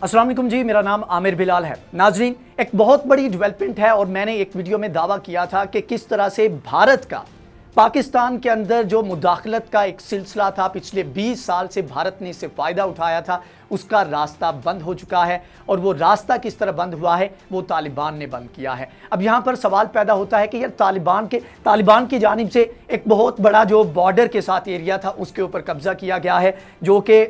अस्सलाम वालेकुम जी, मेरा नाम आमिर बिलाल है। नाजरीन, एक बहुत बड़ी डेवलपमेंट है और मैंने एक वीडियो में दावा किया था कि किस तरह से भारत का पाकिस्तान के अंदर जो मुदाखलत का एक सिलसिला था, पिछले 20 साल से भारत ने इससे फ़ायदा उठाया था, उसका रास्ता बंद हो चुका है। और वो रास्ता किस तरह बंद हुआ है, वो तालिबान ने बंद किया है। अब यहाँ पर सवाल पैदा होता है कि यार तालिबान की जानिब से एक बहुत बड़ा जो बॉर्डर के साथ एरिया था उसके ऊपर कब्जा किया गया है, जो कि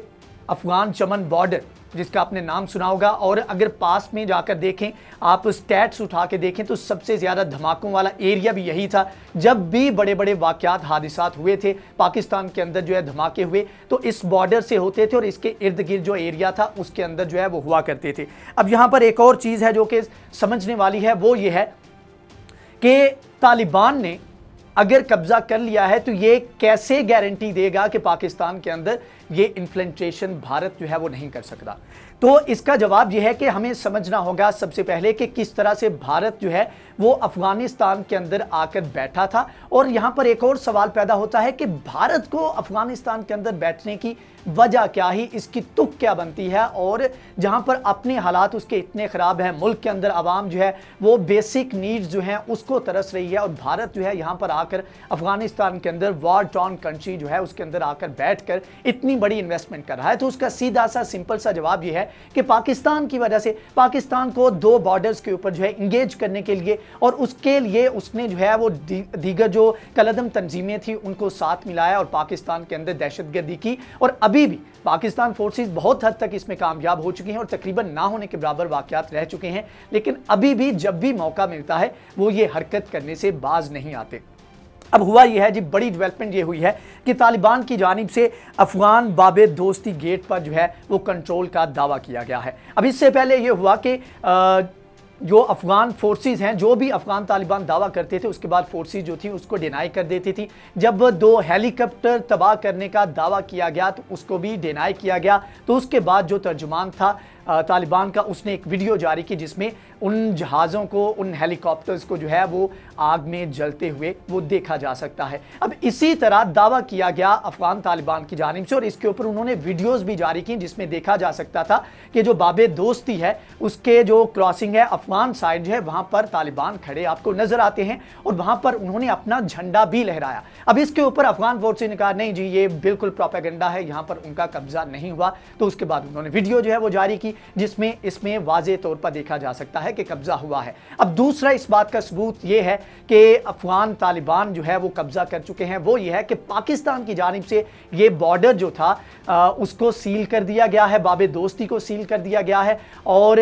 अफगान चमन बॉर्डर, जिसका आपने नाम सुना होगा। और अगर पास में जाकर देखें, आप स्टैट्स उठा के देखें तो सबसे ज़्यादा धमाकों वाला एरिया भी यही था। जब भी बड़े बड़े वाक़यात हादिसात हुए थे, पाकिस्तान के अंदर जो है धमाके हुए, तो इस बॉर्डर से होते थे और इसके इर्द गिर्द जो एरिया था उसके अंदर जो है वो हुआ करते थे। अब यहाँ पर एक और चीज़ है जो कि समझने वाली है, वो ये है कि तालिबान ने अगर कब्जा कर लिया है तो ये कैसे गारंटी देगा कि पाकिस्तान के अंदर ये इन्फ्लेंट्रेशन भारत जो है वो नहीं कर सकता। तो इसका जवाब ये है कि हमें समझना होगा सबसे पहले कि किस तरह से भारत जो है वो अफगानिस्तान के अंदर आकर बैठा था। और यहाँ पर एक और सवाल पैदा होता है कि भारत को अफगानिस्तान के अंदर बैठने की वजह क्या ही, इसकी तुक क्या बनती है। और जहाँ पर अपने हालात उसके इतने ख़राब हैं, मुल्क के अंदर आवाम जो है वो बेसिक नीड्स जो हैं उसको तरस रही है, और भारत जो है यहाँ पर आकर अफगानिस्तान के अंदर वॉर टॉर्न कंट्री जो है उसके अंदर आकर बैठ कर इतनी बड़ी इन्वेस्टमेंट कर रहा है। तो उसका सीधा सा सिंपल सा जवाब यह है कि पाकिस्तान की वजह से पाकिस्तान को दो बॉर्डर्स के ऊपर जो है इंगेज करने के लिए, और उसके लिए उसने जो है वो दीगर जो कलदम तंजीमें थी उनको साथ मिलाया और पाकिस्तान के अंदर दहशतगर्दी की। और अभी भी पाकिस्तान फोर्सेस बहुत हद तक इसमें कामयाब हो चुकी हैं और तकरीबन ना होने के बराबर वाकयात रह चुके हैं, लेकिन अभी भी जब भी मौका मिलता है वो ये हरकत करने से बाज नहीं आते। अब हुआ यह है जी, बड़ी डेवलपमेंट ये हुई है कि तालिबान की जानिब से अफगान बाबे दोस्ती गेट पर जो है वो कंट्रोल का दावा किया गया है। अब इससे पहले ये हुआ कि जो अफगान फोर्सेस हैं, जो भी अफगान तालिबान दावा करते थे उसके बाद फोर्सेस जो थी उसको डिनाई कर देती थी। जब 2 हेलीकॉप्टर तबाह करने का दावा किया गया तो उसको भी डिनाई किया गया। तो उसके बाद जो तर्जुमान था तालिबान का, उसने एक वीडियो जारी की जिसमें उन जहाज़ों को, उन हेलीकॉप्टर्स को जो है वो आग में जलते हुए वो देखा जा सकता है। अब इसी तरह दावा किया गया अफगान तालिबान की जानिब से, और इसके ऊपर उन्होंने वीडियोस भी जारी की जिसमें देखा जा सकता था कि जो बाबे दोस्ती है उसके जो क्रॉसिंग है अफगान साइड जो है वहाँ पर तालिबान खड़े आपको नजर आते हैं, और वहाँ पर उन्होंने अपना झंडा भी लहराया। अब इसके ऊपर अफगान फोर्सेस ने कहा नहीं जी, ये बिल्कुल प्रोपेगेंडा है, यहाँ पर उनका कब्जा नहीं हुआ। तो उसके बाद उन्होंने वीडियो जो है वो जारी की जिसमें इसमें वाज़े तौर पर देखा जा सकता है कि कब्जा हुआ है। अब दूसरा इस बात का सबूत यह है कि अफगान तालिबान जो है वो कब्जा कर चुके हैं, वो ये है कि पाकिस्तान की जानिब से ये बॉर्डर जो था उसको सील कर दिया गया है, बाबे दोस्ती को सील कर दिया गया है, और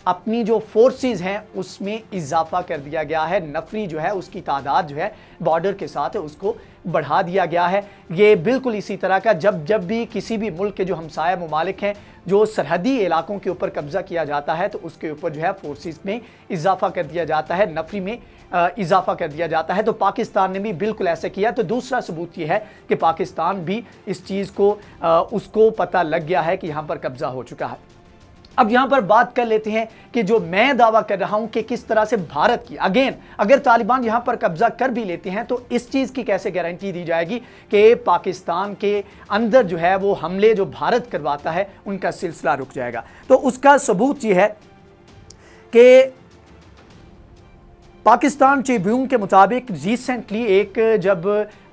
अपनी जो फोर्सेस हैं उसमें इजाफा कर दिया गया है। नफरी जो है उसकी तादाद जो है बॉर्डर के साथ उसको बढ़ा दिया गया है। ये बिल्कुल इसी तरह का जब भी किसी भी मुल्क के जो हमसाया ममालिक हैं, जो सरहदी इलाकों के ऊपर कब्जा किया जाता है तो उसके ऊपर जो है फोर्सेस में इजाफा कर दिया जाता है, नफरी में इजाफा कर दिया जाता है। तो पाकिस्तान ने भी बिल्कुल ऐसा किया। तो दूसरा सबूत ये है कि पाकिस्तान भी इस चीज़ को उसको पता लग गया है कि यहाँ पर कब्जा हो चुका है। अब यहाँ पर बात कर लेते हैं कि जो मैं दावा कर रहा हूँ कि किस तरह से भारत की, अगेन अगर तालिबान यहाँ पर कब्जा कर भी लेते हैं तो इस चीज़ की कैसे गारंटी दी जाएगी कि पाकिस्तान के अंदर जो है वो हमले जो भारत करवाता है उनका सिलसिला रुक जाएगा। तो उसका सबूत ये है कि पाकिस्तान ट्रिब्यून के मुताबिक रिसेंटली एक जब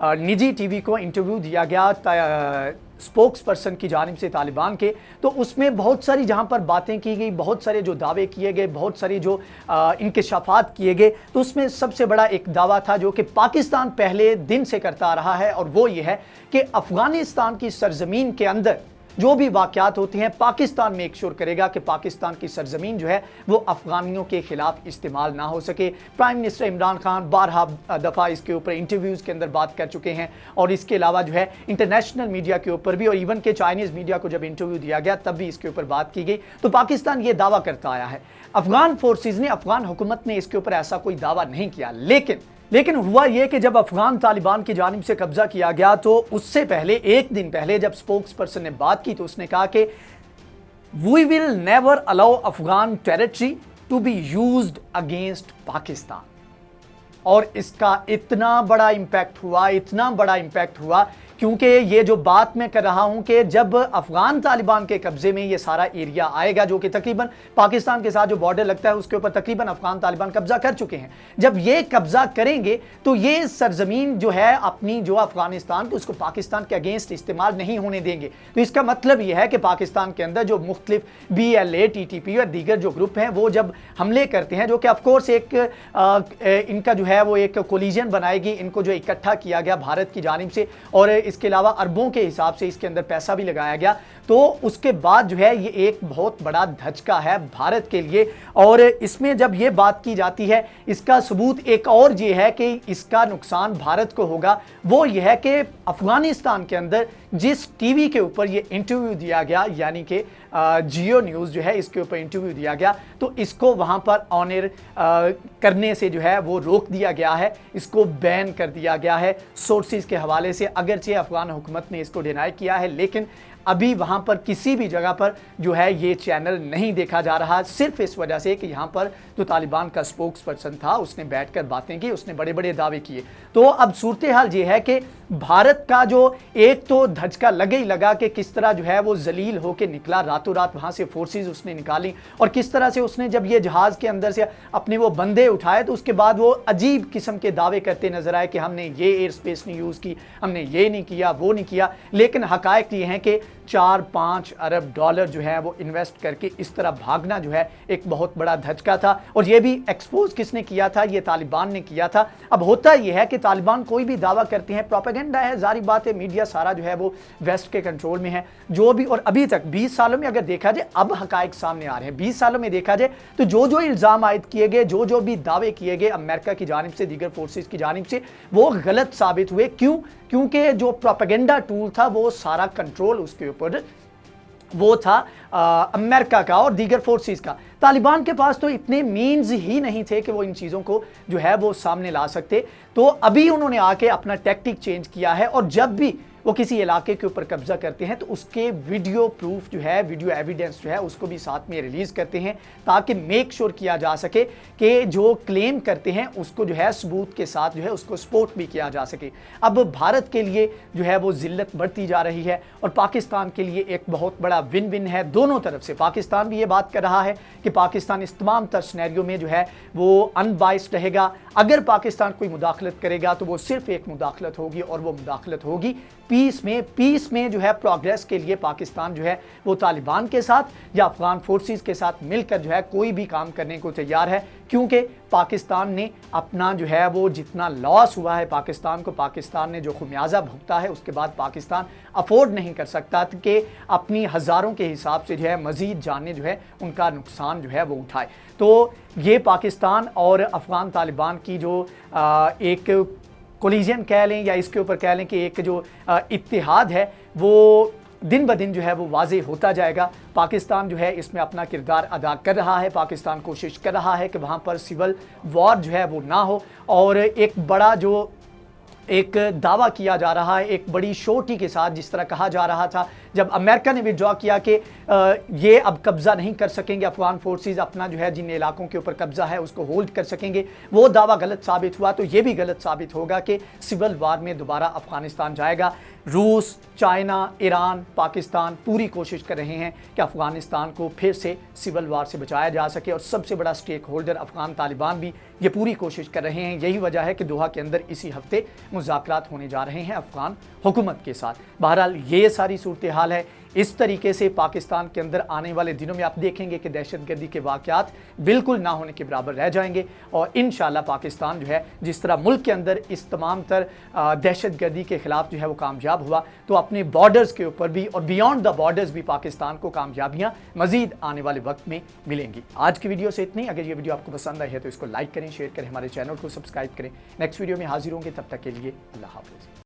निजी टीवी को इंटरव्यू दिया गया स्पोक्स पर्सन की जानिब से तालिबान के, तो उसमें बहुत सारी जहाँ पर बातें की गई, बहुत सारे जो दावे किए गए, बहुत सारी जो इंकशाफात किए गए, तो उसमें सबसे बड़ा एक दावा था जो कि पाकिस्तान पहले दिन से करता आ रहा है, और वो ये है कि अफ़गानिस्तान की सरजमीन के अंदर जो भी वाक़यात होते हैं पाकिस्तान मेक श्योर करेगा कि पाकिस्तान की सरजमीन जो है वो अफ़गानियों के खिलाफ इस्तेमाल ना हो सके। प्राइम मिनिस्टर इमरान खान बारहा दफ़ा इसके ऊपर इंटरव्यूज़ के अंदर बात कर चुके हैं, और इसके अलावा जो है इंटरनेशनल मीडिया के ऊपर भी, और इवन के चाइनीज़ मीडिया को जब इंटरव्यू दिया गया तब भी इसके ऊपर बात की गई। तो पाकिस्तान ये दावा करता आया है। अफ़गान फोर्सेस ने, अफ़गान हुकूमत ने इसके ऊपर ऐसा कोई दावा नहीं किया, लेकिन हुआ यह कि जब अफगान तालिबान की जानिब से कब्जा किया गया तो उससे पहले, एक दिन पहले जब स्पोक्स पर्सन ने बात की तो उसने कहा कि we will never allow Afghan territory to be used against Pakistan. और इसका इतना बड़ा इम्पैक्ट हुआ क्योंकि ये जो बात मैं कर रहा हूं कि जब अफगान तालिबान के कब्जे में ये सारा एरिया आएगा, जो कि तकरीबन पाकिस्तान के साथ जो बॉर्डर लगता है उसके ऊपर तकरीबन अफगान तालिबान कब्जा कर चुके हैं, जब ये कब्जा करेंगे तो ये सरजमीन जो है अपनी जो अफगानिस्तान को उसको पाकिस्तान के अगेंस्ट इस्तेमाल नहीं होने देंगे। तो इसका मतलब यह है कि पाकिस्तान के अंदर जो मुख्तलिफ BLA, TTP और दीगर जो ग्रुप हैं वो जब हमले करते हैं, जो कि ऑफकोर्स एक इनका जो है वो एक कोलिजन बनाएगी, इनको जो इकट्ठा किया गया भारत की जानिब से और इसके अलावा अरबों के हिसाब से इसके अंदर पैसा भी लगाया गया, तो उसके बाद जो है ये एक बहुत बड़ा धचका है भारत के लिए। और इसमें जब ये बात की जाती है, इसका सबूत एक और ये है कि इसका नुकसान भारत को होगा, वो ये है कि अफगानिस्तान के अंदर जिस टीवी के ऊपर ये इंटरव्यू दिया गया, यानी कि जियो न्यूज़ जो है इसके ऊपर इंटरव्यू दिया गया, तो इसको वहाँ पर ऑनर करने से जो है वो रोक दिया गया है, इसको बैन कर दिया गया है सोर्सेज के हवाले से। अगरचे अफगान हुकूमत ने इसको डिनाई किया है, लेकिन अभी वहाँ पर किसी भी जगह पर जो है ये चैनल नहीं देखा जा रहा, सिर्फ इस वजह से कि यहाँ पर जो तालिबान का स्पोक्स पर्सन था उसने बैठकर बातें की, उसने बड़े बड़े दावे किए। तो अब सूरत हाल ये है कि भारत का जो एक तो धचका लगे ही लगा कि किस तरह जो है वो जलील होकर निकला, रातों रात वहाँ से फोर्सेज उसने निकाली और किस तरह से उसने जब ये जहाज़ के अंदर से अपने वो बंदे उठाए तो उसके बाद वो अजीब किस्म के दावे करते नजर आए कि हमने ये एयर स्पेस नहीं यूज़ की, हमने ये नहीं किया, वो नहीं किया। लेकिन हकायक ये हैं कि 4-5 अरब डॉलर जो है वो इन्वेस्ट करके इस तरह भागना जो है एक बहुत बड़ा धचका था। और ये भी एक्सपोज किसने किया था? ये तालिबान ने किया था। अब होता यह है कि तालिबान कोई भी दावा करते हैं, प्रोपेगेंडा है, जारी बात है, मीडिया सारा जो है वो वेस्ट के कंट्रोल में है जो भी। और अभी तक 20 सालों में अगर देखा जाए, अब हकायक सामने आ रहे हैं, 20 सालों में देखा जाए तो जो जो इल्ज़ाम आयद किए गए, जो जो भी दावे किए गए अमेरिका की जानिब से, दीगर फोर्सेज की जानिब से, वो गलत साबित हुए। क्यों? क्योंकि जो प्रोपेगेंडा टूल था वो सारा कंट्रोल उसके ऊपर वो था अमेरिका का और दीगर फोर्सेस का। तालिबान के पास तो इतने मीन्स ही नहीं थे कि वो इन चीज़ों को जो है वो सामने ला सकते। तो अभी उन्होंने आके अपना टैक्टिक चेंज किया है और जब भी वो किसी इलाके के ऊपर कब्जा करते हैं तो उसके वीडियो प्रूफ जो है, वीडियो एविडेंस जो है उसको भी साथ में रिलीज करते हैं ताकि मेक श्योर किया जा सके कि जो क्लेम करते हैं उसको जो है सबूत के साथ जो है उसको सपोर्ट भी किया जा सके। अब भारत के लिए जो है वो जिल्लत बढ़ती जा रही है और पाकिस्तान के लिए एक बहुत बड़ा विन विन है दोनों तरफ से। पाकिस्तान भी ये बात कर रहा है कि पाकिस्तान इस तमाम तर सिनेरियो में जो है वो अनबाइस्ड रहेगा। अगर पाकिस्तान कोई मुदाखलत करेगा तो वो सिर्फ एक मुदाखलत होगी और वो मुदाखलत होगी पीस में जो है प्रोग्रेस के लिए पाकिस्तान जो है वो तालिबान के साथ या अफगान फोर्सेस के साथ मिलकर जो है कोई भी काम करने को तैयार है। क्योंकि पाकिस्तान ने अपना जो है वो जितना लॉस हुआ है पाकिस्तान ने जो खुमियाजा भुगता है उसके बाद पाकिस्तान अफोर्ड नहीं कर सकता कि अपनी हज़ारों के हिसाब से जो है मज़ीद जाने जो है उनका नुकसान जो है वो उठाए। तो ये पाकिस्तान और अफगान तालिबान की जो एक कोलिजन कह लें या इसके ऊपर कह लें कि एक जो इत्तेहाद है वो दिन ब दिन जो है वो वाज़ेह होता जाएगा। पाकिस्तान जो है इसमें अपना किरदार अदा कर रहा है, पाकिस्तान कोशिश कर रहा है कि वहाँ पर सिविल वॉर जो है वो ना हो। और एक बड़ा जो एक दावा किया जा रहा है एक बड़ी शोटी के साथ, जिस तरह कहा जा रहा था जब अमेरिका ने विड्रॉ किया कि ये अब कब्ज़ा नहीं कर सकेंगे, अफगान फोर्सेस अपना जो है जिन इलाकों के ऊपर कब्ज़ा है उसको होल्ड कर सकेंगे, वो दावा गलत साबित हुआ। तो ये भी गलत साबित होगा कि सिविल वार में दोबारा अफगानिस्तान जाएगा। रूस, चाइना, ईरान, पाकिस्तान पूरी कोशिश कर रहे हैं कि अफगानिस्तान को फिर से सिविल वार से बचाया जा सके और सबसे बड़ा स्टेक होल्डर अफगान तालिबान भी ये पूरी कोशिश कर रहे हैं। यही वजह है कि दोहा के अंदर इसी हफ्ते मुज़ाकरात होने जा रहे हैं अफगान हुकूमत के साथ। बहरहाल ये सारी सूरत हाल है। इस तरीके से पाकिस्तान के अंदर आने वाले दिनों में आप देखेंगे कि दहशतगर्दी के वाक़यात बिल्कुल ना होने के बराबर रह जाएंगे और इंशाल्लाह पाकिस्तान जो है जिस तरह मुल्क के अंदर इस तमाम तर दहशतगर्दी के ख़िलाफ़ जो है वो कामयाब हुआ, तो अपने बॉर्डर्स के ऊपर भी और बियॉन्ड द बॉर्डर्स भी पाकिस्तान को कामयाबियाँ मज़ीद आने वाले वक्त में मिलेंगी। आज की वीडियो से इतनी। अगर ये वीडियो आपको पसंद आई है तो इसको लाइक करें, शेयर करें, हमारे चैनल को सब्सक्राइब करें। नेक्स्ट वीडियो में हाजिर होंगे, तब तक के लिए अल्लाह हाफ़िज़।